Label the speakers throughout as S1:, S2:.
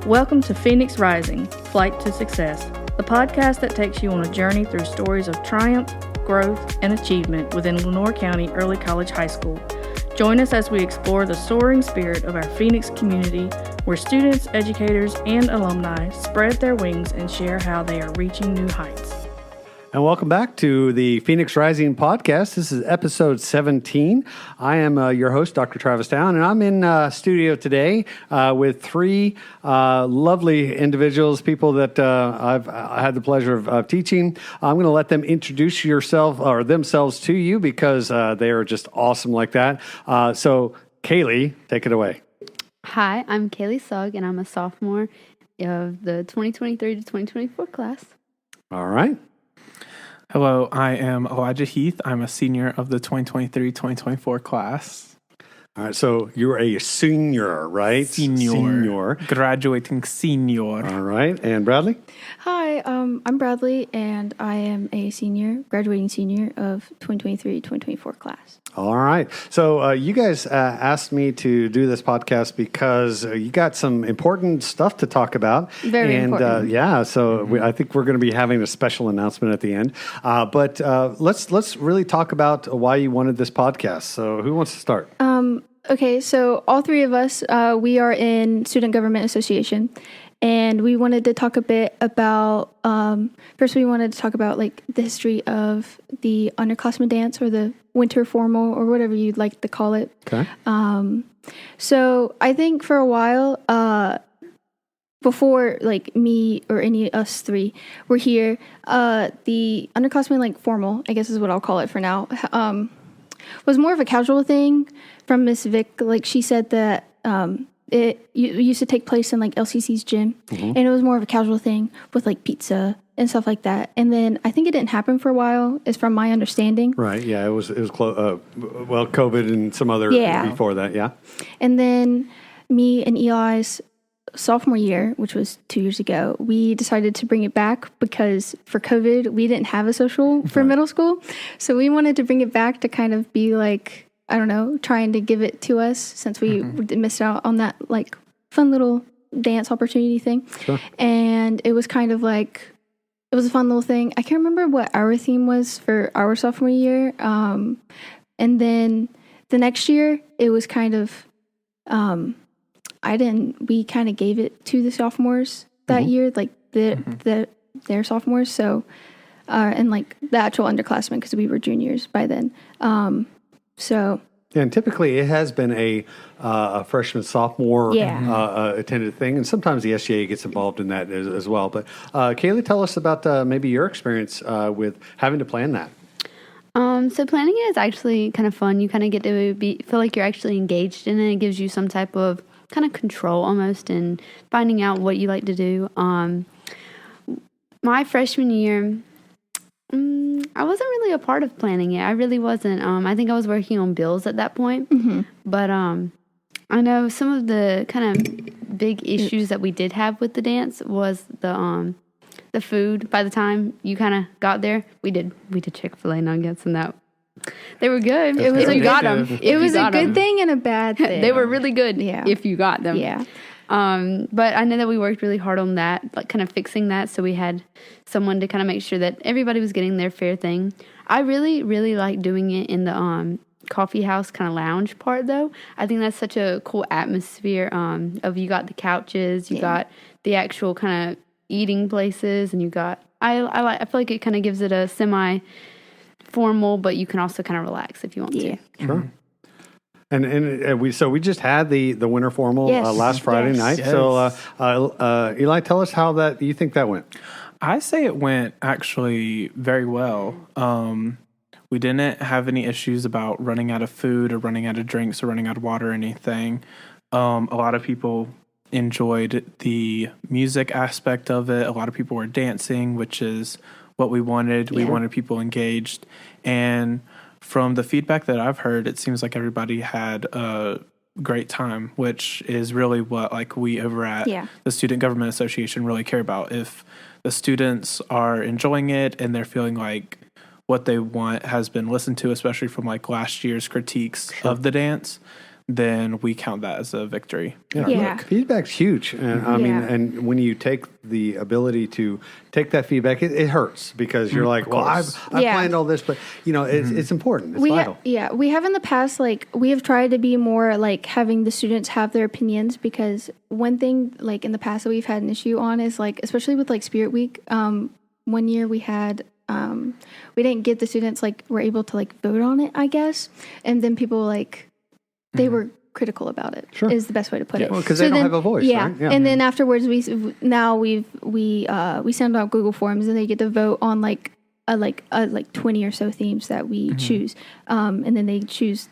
S1: Welcome to Phoenix Rising, Flight to Success, the podcast that takes you on a journey through stories of triumph, growth, and achievement within Lenoir County Early College High School. Join us as we explore the soaring spirit of our Phoenix community, where students, educators, and alumni spread their wings and share how they are reaching new heights.
S2: And welcome back to the Phoenix Rising podcast. This is episode 17. I am your host, Dr. Travis Town, and I'm in studio today with three lovely individuals, people that I've had the pleasure of teaching. I'm going to let them introduce themselves to you because they are just awesome like that. So, Kaylee, take it away.
S3: Hi, I'm Kaylee Sugg, and I'm a sophomore of the 2023 to 2024 class.
S2: All right.
S4: Hello, I am Elijah Heath. I'm a senior of the 2023-2024 class.
S2: All right, so you're a senior, right?
S4: Senior. Graduating senior.
S2: All right, and Bradleigh?
S5: Hi, I'm Bradleigh, and I am a senior, graduating senior of 2023-2024 class.
S2: All right. So you guys asked me to do this podcast because you got some important stuff to talk about.
S5: Very important.
S2: I think we're going to be having a special announcement at the end. But let's really talk about why you wanted this podcast. So who wants to start?
S5: Okay, so all three of us, we are in Student Government Association. And we wanted to talk a bit about, first we wanted to talk about like the history of the underclassmen dance or the winter formal or whatever you'd like to call it.
S2: Okay.
S5: So I think for a while, before like me or any of us three were here, the underclassmen like formal, I guess is what I'll call it for now, was more of a casual thing from Miss Vic. Like she said that, it used to take place in like LCECHS gym, and it was more of a casual thing with like pizza and stuff like that. And then I think it didn't happen for a while, is from my understanding.
S2: Right. Yeah. It was COVID and some other before that. Yeah.
S5: And then me and Eli's sophomore year, which was 2 years ago, we decided to bring it back because for COVID we didn't have a social for middle school, so we wanted to bring it back to kind of be like, I don't know, trying to give it to us since we missed out on that like fun little dance opportunity thing.
S2: Sure.
S5: And it was kind of like, it was a fun little thing. I can't remember what our theme was for our sophomore year. And then the next year it was kind of, we kind of gave it to the sophomores that year, like their sophomores. So, and like the actual underclassmen, because we were juniors by then.
S2: And typically it has been a freshman, sophomore attended thing, and sometimes the SGA gets involved in that as well. But Kaylee, tell us about maybe your experience with having to plan that.
S3: So planning it is actually kind of fun. You kind of get to feel like you're actually engaged in it. It gives you some type of kind of control almost in finding out what you like to do. My freshman year, I wasn't really a part of planning it. I really wasn't. I think I was working on bills at that point. But I know some of the kind of big issues that we did have with the dance was the food. By the time you kind of got there, we did Chick-fil-A nuggets, and that they were good.
S5: It was
S3: if you got them.
S5: It was a good thing and a bad thing.
S3: They were really good if you got them.
S5: Yeah.
S3: But I know that we worked really hard on that, like kind of fixing that. So we had someone to kind of make sure that everybody was getting their fair thing. I really, really like doing it in the coffee house kind of lounge part, though. I think that's such a cool atmosphere. Of you got the couches, you got the actual kind of eating places, and you got I feel like it kind of gives it a semi formal, but you can also kind of relax if you want to.
S2: Sure. And we just had the winter formal last Friday night.
S4: Yes.
S2: So Eli, tell us how you think that went.
S4: I say it went actually very well. We didn't have any issues about running out of food or running out of drinks or running out of water or anything. A lot of people enjoyed the music aspect of it. A lot of people were dancing, which is what we wanted. We wanted people engaged. And from the feedback that I've heard, it seems like everybody had a great time, which is really what like we over at the Student Government Association really care about. If the students are enjoying it and they're feeling like what they want has been listened to, especially from like last year's critiques of the dance, then we count that as a victory.
S5: Yeah.
S2: Feedback's huge. And I mean,
S5: Yeah.
S2: and when you take the ability to take that feedback, it hurts because you're like, well, I've
S5: Yeah.
S2: planned all this, but it's important. It's
S5: we
S2: vital.
S5: we have in the past, like, we have tried to be more like having the students have their opinions, because one thing, like, in the past that we've had an issue on is, like, especially with like Spirit Week, one year we had we didn't get the students, like, were able to like vote on it, I guess, and then people, like, they were critical about it.
S2: Sure.
S5: Is the best way to put it.
S2: Well, because they don't have a voice,
S5: yeah.
S2: right? Yeah.
S5: And then afterwards, we send out Google Forms, and they get to vote on like 20 or so themes that we choose, and then they choose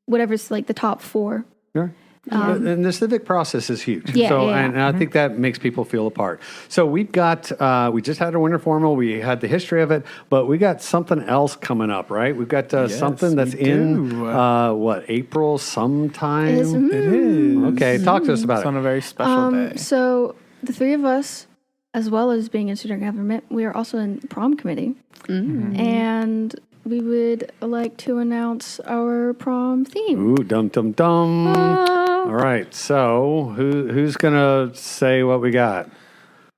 S5: whatever's like the top 4.
S2: Yeah. And the civic process is huge.
S5: Yeah,
S2: so,
S5: yeah, yeah.
S2: And I think that makes people feel a part. So we've got, we just had our winter formal. We had the history of it, but we got something else coming up, right? We've got something that's
S4: we
S2: in,
S4: do.
S2: April sometime?
S5: It is.
S4: It is.
S2: Okay, talk to us about
S4: It's
S2: it.
S4: on a very special day.
S5: So the 3 of us, as well as being in student government, we are also in prom committee, and we would like to announce our prom theme.
S2: Ooh, dum dum dum. All right, so who's gonna say what we got?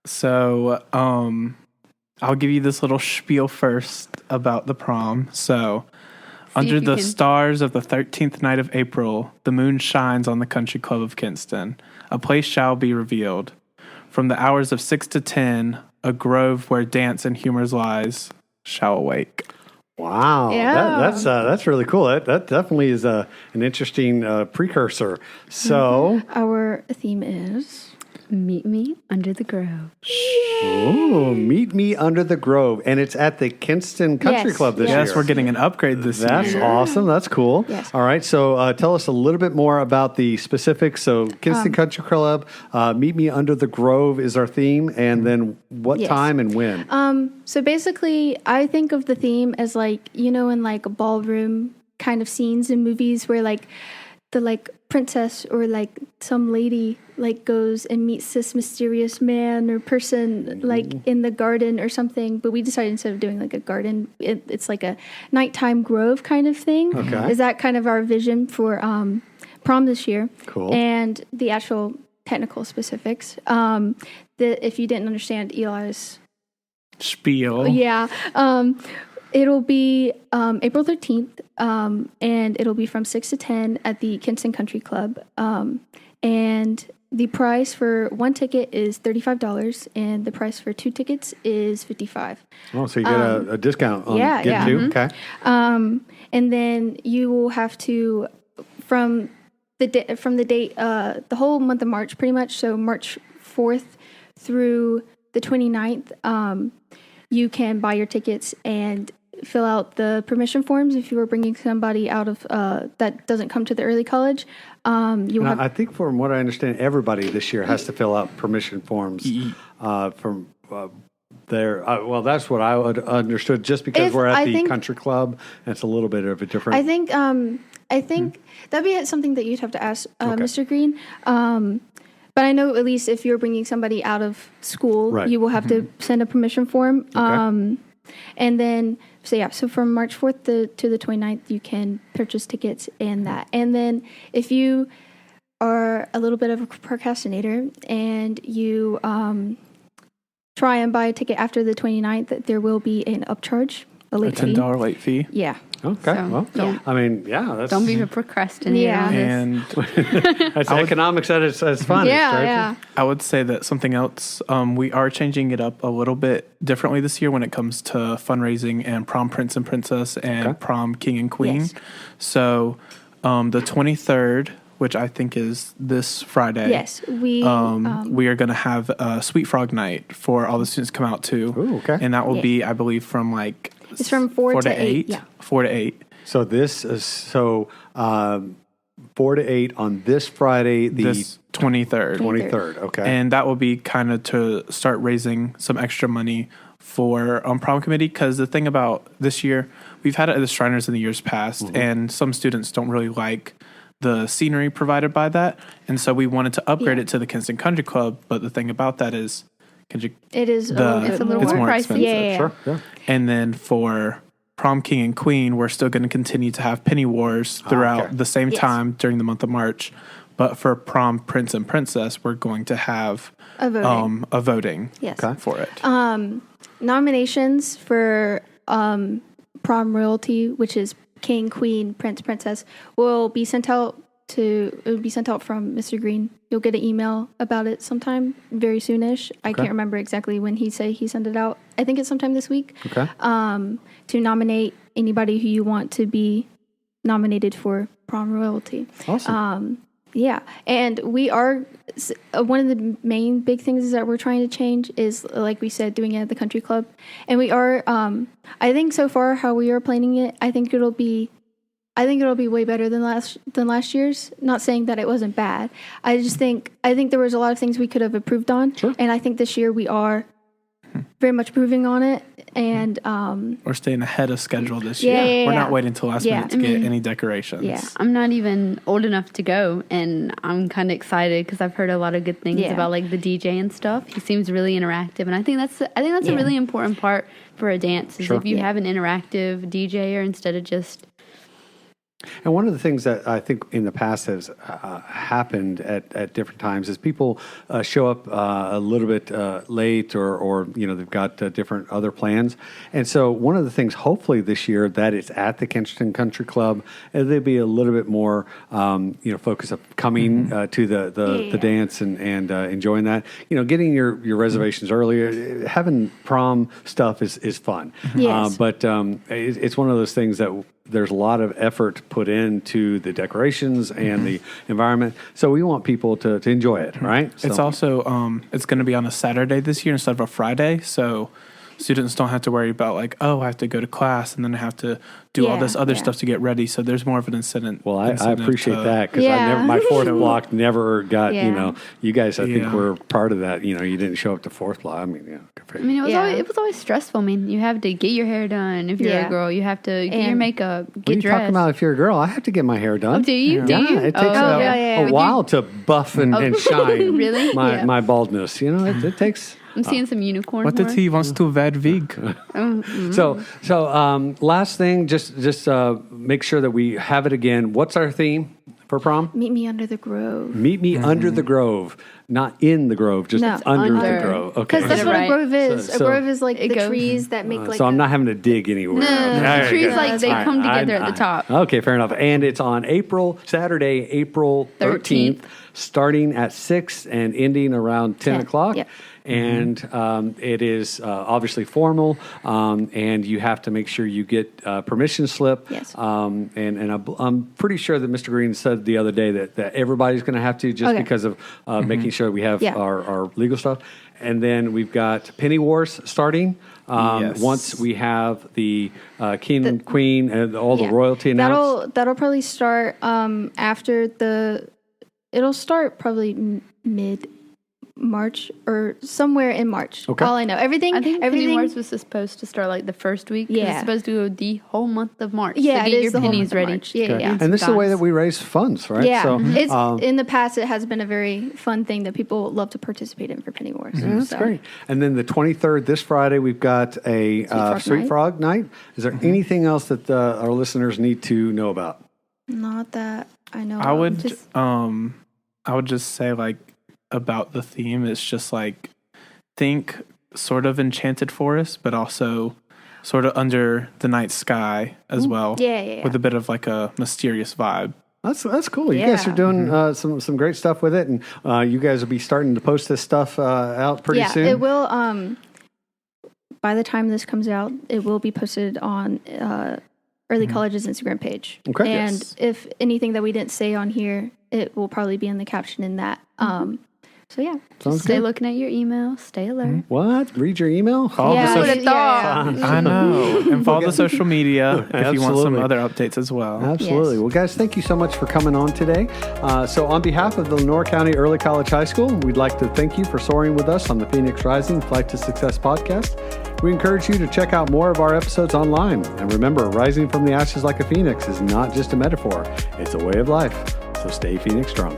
S4: So, I'll give you this little spiel first about the prom. So, under
S3: you
S4: the
S3: can-
S4: stars of the 13th night of April, the moon shines on the Country Club of Kinston. A place shall be revealed. From the hours of 6 to 10, a grove where dance and humors lies shall awake.
S2: Wow,
S5: Yeah.
S2: that's really cool. That definitely is an interesting precursor. So,
S5: Our theme is
S3: Meet me under the grove.
S2: ooh, meet me under the grove, and it's at the Kinston Country
S5: Yes,
S2: Club this
S5: yes.
S2: year.
S4: Yes, we're getting an upgrade this
S2: That's
S4: year.
S2: awesome. That's cool.
S5: Yes.
S2: All right. So tell us a little bit more about the specifics. So Kinston Country Club, Meet Me Under the Grove is our theme. And then what
S5: Yes.
S2: time and when?
S5: so basically, I think of the theme as, like, in like a ballroom kind of scenes in movies where, like, the, like, princess or, like, some lady, like, goes and meets this mysterious man or person, like, in the garden or something. But we decided, instead of doing like a garden, it's like a nighttime grove kind of thing.
S2: Okay.
S5: Is that kind of our vision for prom this year?
S2: Cool.
S5: And the actual technical specifics. If you didn't understand Eli's
S4: Spiel.
S5: yeah. It'll be April 13th, and it'll be from 6 to 10 at the Kinston Country Club. And the price for one ticket is $35, and the price for 2 tickets is $55.
S2: Oh, so you get a discount on
S5: yeah,
S2: get
S5: yeah.
S2: 2? Okay.
S5: And then you will have to, from the date, the whole month of March, pretty much, so March 4th through the 29th, you can buy your tickets and fill out the permission forms if you are bringing somebody out of that doesn't come to the early college. You will
S2: And
S5: have
S2: I think from what I understand, everybody this year has to fill out permission forms from there. Well, that's what I would understood, just because we're at the country club, and it's a little bit of a different.
S5: I think that'd be something that you'd have to ask Mr. Green. But I know, at least if you're bringing somebody out of school,
S2: Right.
S5: you will have to send a permission form. And then, so from March 4th to the 29th, you can purchase tickets and that. And then if you are a little bit of a procrastinator and you try and buy a ticket after the 29th, there will be an upcharge, a
S4: A
S5: late fee.
S4: $10 late fee.
S5: Yeah.
S2: Okay.
S3: So,
S2: Well,
S3: yeah.
S2: I mean, yeah, that's
S3: Don't be a procrastinator
S5: Yeah.
S3: on this.
S4: And
S2: that's economics at its finest.
S5: Yeah,
S2: right?
S5: yeah.
S4: I would say that something else, we are changing it up a little bit differently this year when it comes to fundraising and prom prince and princess and
S2: Okay.
S4: prom king and queen.
S5: Yes.
S4: So the 23rd, which I think is this Friday.
S5: Yes, we
S4: We are going to have a Sweet Frog Night for all the students to come out to.
S2: Ooh, okay.
S4: And that will
S5: Yeah.
S4: be, I believe, from like...
S5: It's from 4 to 8, yeah.
S4: 4 to 8.
S2: So this is 4 to 8 on this Friday, the
S4: This 23rd.
S2: 23rd. Okay.
S4: And that will be kind of to start raising some extra money for prom committee, because the thing about this year, we've had it at the Shriners in the years past, and some students don't really like the scenery provided by that, and so we wanted to upgrade
S5: Yeah.
S4: it to the Kinston Country Club. But the thing about that is,
S5: it is
S4: the-
S3: It's a little
S4: it's
S3: more
S4: more
S3: pricey.
S4: expensive.
S5: Yeah.
S2: Sure. Yeah.
S4: And then for Prom King and Queen, we're still going to continue to have Penny Wars throughout the same time during the month of March. But for Prom Prince and Princess, we're going to have a voting for it.
S5: Nominations for Prom Royalty, which is King, Queen, Prince, Princess, will be sent out from Mr. Green. You'll get an email about it sometime very soonish. I can't remember exactly when he sent it out. I think it's sometime this week.
S2: Okay.
S5: To nominate anybody who you want to be nominated for Prom Royalty.
S2: Awesome.
S5: Yeah, and we are, one of the main big things is that we're trying to change is, like we said, doing it at the country club. And we are, I think so far how we are planning it, I think it'll be way better than last year's. Not saying that it wasn't bad. I think there was a lot of things we could have improved on.
S2: Sure.
S5: And I think this year we are very much improving on it. And
S4: we're staying ahead of schedule this
S5: Yeah,
S4: year.
S5: yeah,
S4: We're
S5: yeah.
S4: not waiting till last minute to get any decorations.
S3: Yeah, I'm not even old enough to go, and I'm kind of excited because I've heard a lot of good things about like the DJ and stuff. He seems really interactive, and I think that's a really important part for a dance is if you have an interactive DJer instead of just.
S2: And one of the things that I think in the past has happened at different times is people show up a little bit late or they've got different other plans. And so one of the things, hopefully this year, that it's at the Kensington Country Club, there'll be a little bit more, focus of coming to the dance and enjoying that. Getting your reservations earlier, having prom stuff is fun.
S5: Yes.
S2: But it's one of those things that there's a lot of effort put into the decorations and the environment. So we want people to enjoy it, right?
S4: It's also, it's going to be on a Saturday this year instead of a Friday. So students don't have to worry about I have to go to class and then I have to do all this other stuff to get ready. So there's more of an incentive.
S2: Well, I appreciate that because my fourth block never got, you guys, I think were part of that. You didn't show up to fourth block.
S3: It was always stressful. I mean, you have to get your hair done. If you're a girl, you have to get your makeup, get
S2: what are you
S3: dressed.
S2: talking about? If you're a girl, I have to get my hair done.
S3: Oh, do you?
S2: Yeah.
S3: Do you?
S2: It takes a while to buff and shine
S3: Really?
S2: my baldness. It takes...
S3: I'm seeing some unicorn.
S4: What did he wants to Vadvig?
S2: So last thing, just make sure that we have it again. What's our theme for prom?
S5: Meet me under the grove.
S2: Meet me under the grove, not in the grove, just under the grove. Okay,
S5: because that's what a grove is.
S2: So-
S5: a grove is like
S3: it
S5: the
S3: goes-
S5: trees that make like.
S2: so I'm not having to dig anywhere.
S3: The trees they
S2: All
S3: come
S2: right.
S3: together at the top.
S2: Okay, fair enough. And it's on Saturday, April 13th, starting at 6 and ending around 10 o'clock.
S5: Yep.
S2: And it is obviously formal, and you have to make sure you get permission slip.
S5: Yes.
S2: And I'm pretty sure that Mr. Green said the other day that everybody's going to have to just because of making sure we have our legal stuff. And then we've got Penny Wars starting. Once we have the king and queen and all the royalty announced.
S5: That'll probably start after it'll start probably mid-March or somewhere in March.
S2: Okay.
S5: All I know.
S3: I think Penny
S5: everything
S3: Wars was supposed to start the first week. It's supposed to go the whole month of March.
S5: Yeah,
S3: so
S5: it
S3: get
S5: is
S3: your
S5: the whole
S3: pennies
S5: month of
S3: ready.
S5: March. Yeah,
S2: Okay.
S5: yeah.
S2: And this is the way that we raise funds, right?
S5: Yeah,
S2: So,
S5: it's in the past. It has been a very fun thing that people love to participate in for Penny Wars.
S2: That's great. And then the 23rd, this Friday, we've got a Sweet Frog Night. Is there anything else that our listeners need to know about?
S5: Not that I know.
S4: I would just say about the theme. It's just think sort of Enchanted Forest, but also sort of under the night sky as well.
S5: Yeah.
S4: With a bit of a mysterious vibe.
S2: That's cool. You guys are doing some great stuff with it, and you guys will be starting to post this stuff out pretty soon.
S5: Yeah, it will. By the time this comes out, it will be posted on Early College's Instagram page.
S2: Okay.
S5: And if anything that we didn't say on here, it will probably be in the caption in that. So yeah.
S2: Sounds
S3: Stay
S2: good.
S3: looking at your email. Stay alert.
S2: What? Read your email?
S4: Follow the
S5: Yeah,
S4: social-
S5: yeah.
S4: I know. And follow the social media if you want some
S2: Absolutely.
S4: other updates as well.
S2: Absolutely.
S5: Yes.
S2: Well, guys, thank you so much for coming on today. So on behalf of the Lenore County Early College High School, we'd like to thank you for soaring with us on the Phoenix Rising Flight to Success podcast. We encourage you to check out more of our episodes online. And remember, rising from the ashes like a phoenix is not just a metaphor, it's a way of life. So stay Phoenix strong.